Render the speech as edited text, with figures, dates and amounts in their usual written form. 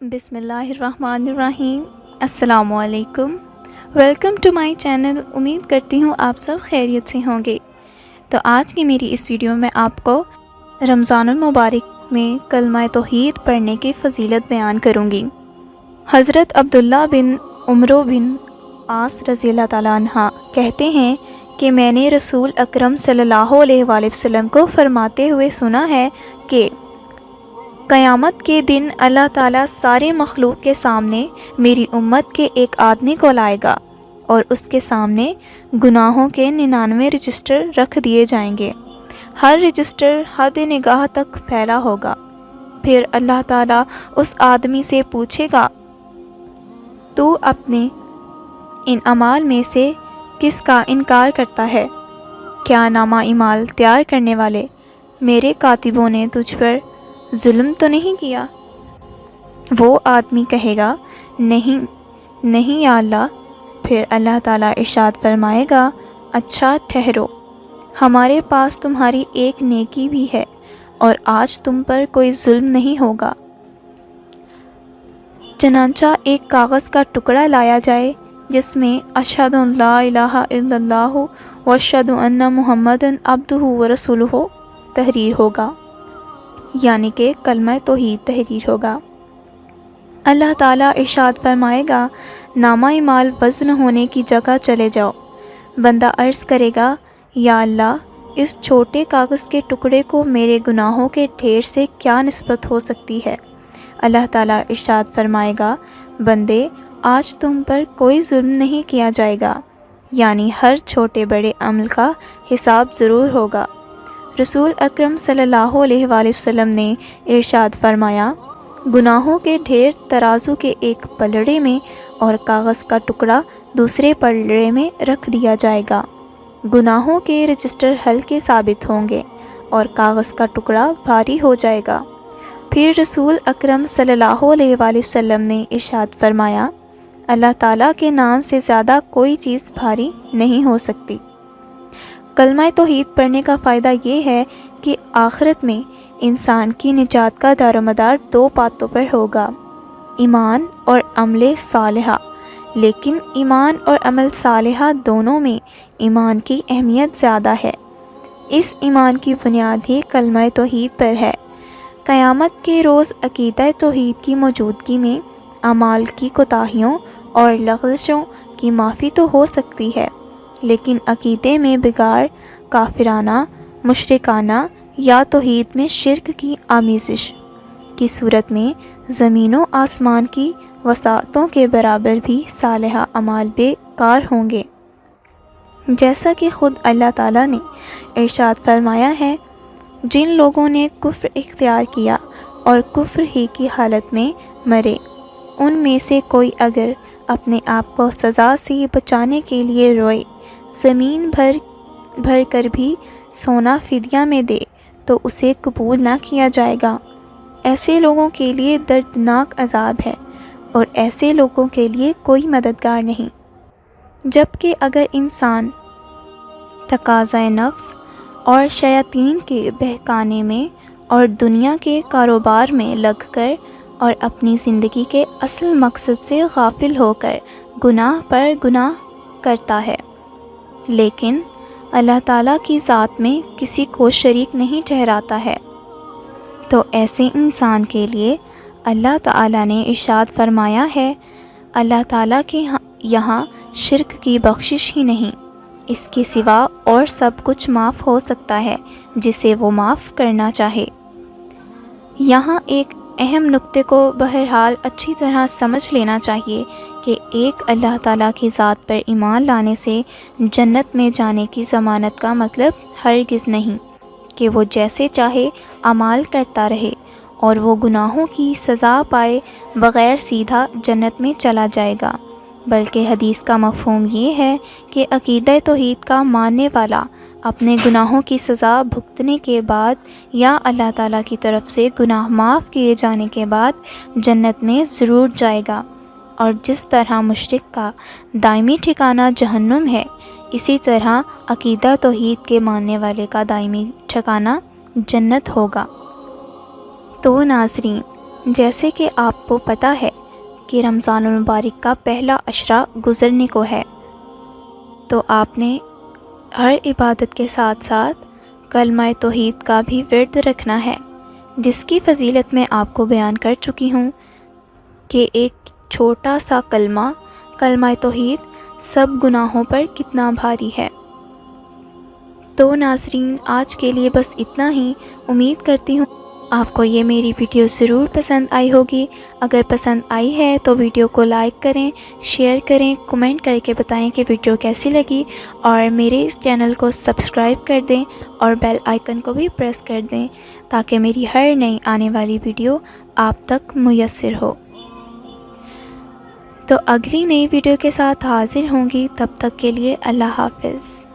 بسم اللہ الرحمن الرحیم۔ السلام علیکم، ویلکم ٹو مائی چینل۔ امید کرتی ہوں آپ سب خیریت سے ہوں گے۔ تو آج کی میری اس ویڈیو میں آپ کو رمضان المبارک میں کلمہ توحید پڑھنے کی فضیلت بیان کروں گی۔ حضرت عبداللہ بن عمرو بن عاص رضی اللہ تعالیٰ عنہ کہتے ہیں کہ میں نے رسول اکرم صلی اللہ علیہ وآلہ وسلم کو فرماتے ہوئے سنا ہے کہ قیامت کے دن اللہ تعالیٰ سارے مخلوق کے سامنے میری امت کے ایک آدمی کو لائے گا اور اس کے سامنے گناہوں کے 99 رجسٹر رکھ دیے جائیں گے۔ ہر رجسٹر حد نگاہ تک پھیلا ہوگا۔ پھر اللہ تعالیٰ اس آدمی سے پوچھے گا، تو اپنے ان اعمال میں سے کس کا انکار کرتا ہے؟ کیا نامہ اعمال تیار کرنے والے میرے کاتبوں نے تجھ پر ظلم تو نہیں کیا؟ وہ آدمی کہے گا، نہیں یا اللہ۔ پھر اللہ تعالیٰ ارشاد فرمائے گا، اچھا ٹھہرو، ہمارے پاس تمہاری ایک نیکی بھی ہے اور آج تم پر کوئی ظلم نہیں ہوگا۔ چنانچہ ایک کاغذ کا ٹکڑا لایا جائے جس میں اشہد ان لا الہ الا اللہ و اشہد ان محمدً عبدہ و رسولہ تحریر ہوگا، یعنی کہ کلمہ توحید تحریر ہوگا۔ اللہ تعالیٰ ارشاد فرمائے گا، نامہ اعمال وزن ہونے کی جگہ چلے جاؤ۔ بندہ عرض کرے گا، یا اللہ، اس چھوٹے کاغذ کے ٹکڑے کو میرے گناہوں کے ڈھیر سے کیا نسبت ہو سکتی ہے؟ اللہ تعالیٰ ارشاد فرمائے گا، بندے، آج تم پر کوئی ظلم نہیں کیا جائے گا، یعنی ہر چھوٹے بڑے عمل کا حساب ضرور ہوگا۔ رسول اکرم صلی اللہ علیہ وآلہ وسلم نے ارشاد فرمایا، گناہوں کے ڈھیر ترازو کے ایک پلڑے میں اور کاغذ کا ٹکڑا دوسرے پلڑے میں رکھ دیا جائے گا۔ گناہوں کے رجسٹر ہلکے ثابت ہوں گے اور کاغذ کا ٹکڑا بھاری ہو جائے گا۔ پھر رسول اکرم صلی اللہ علیہ وآلہ وسلم نے ارشاد فرمایا، اللہ تعالیٰ کے نام سے زیادہ کوئی چیز بھاری نہیں ہو سکتی۔ کلمہ توحید پڑھنے کا فائدہ یہ ہے کہ آخرت میں انسان کی نجات کا دار و مدار دو باتوں پر ہوگا، ایمان اور عمل صالحہ۔ لیکن ایمان اور عمل صالحہ دونوں میں ایمان کی اہمیت زیادہ ہے۔ اس ایمان کی بنیاد ہی کلمہ توحید پر ہے۔ قیامت کے روز عقیدہ توحید کی موجودگی میں اعمال کی کوتاہیوں اور لغزشوں کی معافی تو ہو سکتی ہے، لیکن عقیدے میں بگاڑ، کافرانہ، مشرکانہ یا توحید میں شرک کی آمیزش کی صورت میں زمین و آسمان کی وسعتوں کے برابر بھی صالحہ اعمال بیکار ہوں گے۔ جیسا کہ خود اللہ تعالیٰ نے ارشاد فرمایا ہے، جن لوگوں نے کفر اختیار کیا اور کفر ہی کی حالت میں مرے، ان میں سے کوئی اگر اپنے آپ کو سزا سے بچانے کے لیے روئے، زمین بھر کر بھی سونا فدیہ میں دے تو اسے قبول نہ کیا جائے گا۔ ایسے لوگوں کے لیے دردناک عذاب ہے اور ایسے لوگوں کے لیے کوئی مددگار نہیں۔ جبکہ اگر انسان تقاضۂ نفس اور شیاطین کے بہکانے میں اور دنیا کے کاروبار میں لگ کر اور اپنی زندگی کے اصل مقصد سے غافل ہو کر گناہ پر گناہ کرتا ہے، لیکن اللہ تعالیٰ کی ذات میں کسی کو شریک نہیں ٹھہراتا ہے، تو ایسے انسان کے لیے اللہ تعالیٰ نے ارشاد فرمایا ہے، اللہ تعالیٰ کے یہاں شرک کی بخشش ہی نہیں، اس کے سوا اور سب کچھ معاف ہو سکتا ہے جسے وہ معاف کرنا چاہے۔ یہاں ایک اہم نقطے کو بہرحال اچھی طرح سمجھ لینا چاہیے کہ ایک اللہ تعالیٰ کی ذات پر ایمان لانے سے جنت میں جانے کی ضمانت کا مطلب ہرگز نہیں کہ وہ جیسے چاہے اعمال کرتا رہے اور وہ گناہوں کی سزا پائے بغیر سیدھا جنت میں چلا جائے گا، بلکہ حدیث کا مفہوم یہ ہے کہ عقیدہ توحید کا ماننے والا اپنے گناہوں کی سزا بھگتنے کے بعد یا اللہ تعالیٰ کی طرف سے گناہ معاف کیے جانے کے بعد جنت میں ضرور جائے گا، اور جس طرح مشرک کا دائمی ٹھکانہ جہنم ہے، اسی طرح عقیدہ توحید کے ماننے والے کا دائمی ٹھکانہ جنت ہوگا۔ تو ناظرین، جیسے کہ آپ کو پتہ ہے کہ رمضان المبارک کا پہلا عشرہ گزرنے کو ہے، تو آپ نے ہر عبادت کے ساتھ ساتھ کلمہ توحید کا بھی ورد رکھنا ہے، جس کی فضیلت میں آپ کو بیان کر چکی ہوں کہ ایک چھوٹا سا کلمہ توحید سب گناہوں پر کتنا بھاری ہے۔ تو ناظرین، آج کے لیے بس اتنا ہی۔ امید کرتی ہوں آپ کو یہ میری ویڈیو ضرور پسند آئی ہوگی۔ اگر پسند آئی ہے تو ویڈیو کو لائک کریں، شیئر کریں، کمنٹ کر کے بتائیں کہ ویڈیو کیسی لگی، اور میرے اس چینل کو سبسکرائب کر دیں اور بیل آئیکن کو بھی پریس کر دیں تاکہ میری ہر نئی آنے والی ویڈیو آپ تک میسر ہو۔ تو اگلی نئی ویڈیو کے ساتھ حاضر ہوں گی، تب تک کے لیے اللہ حافظ۔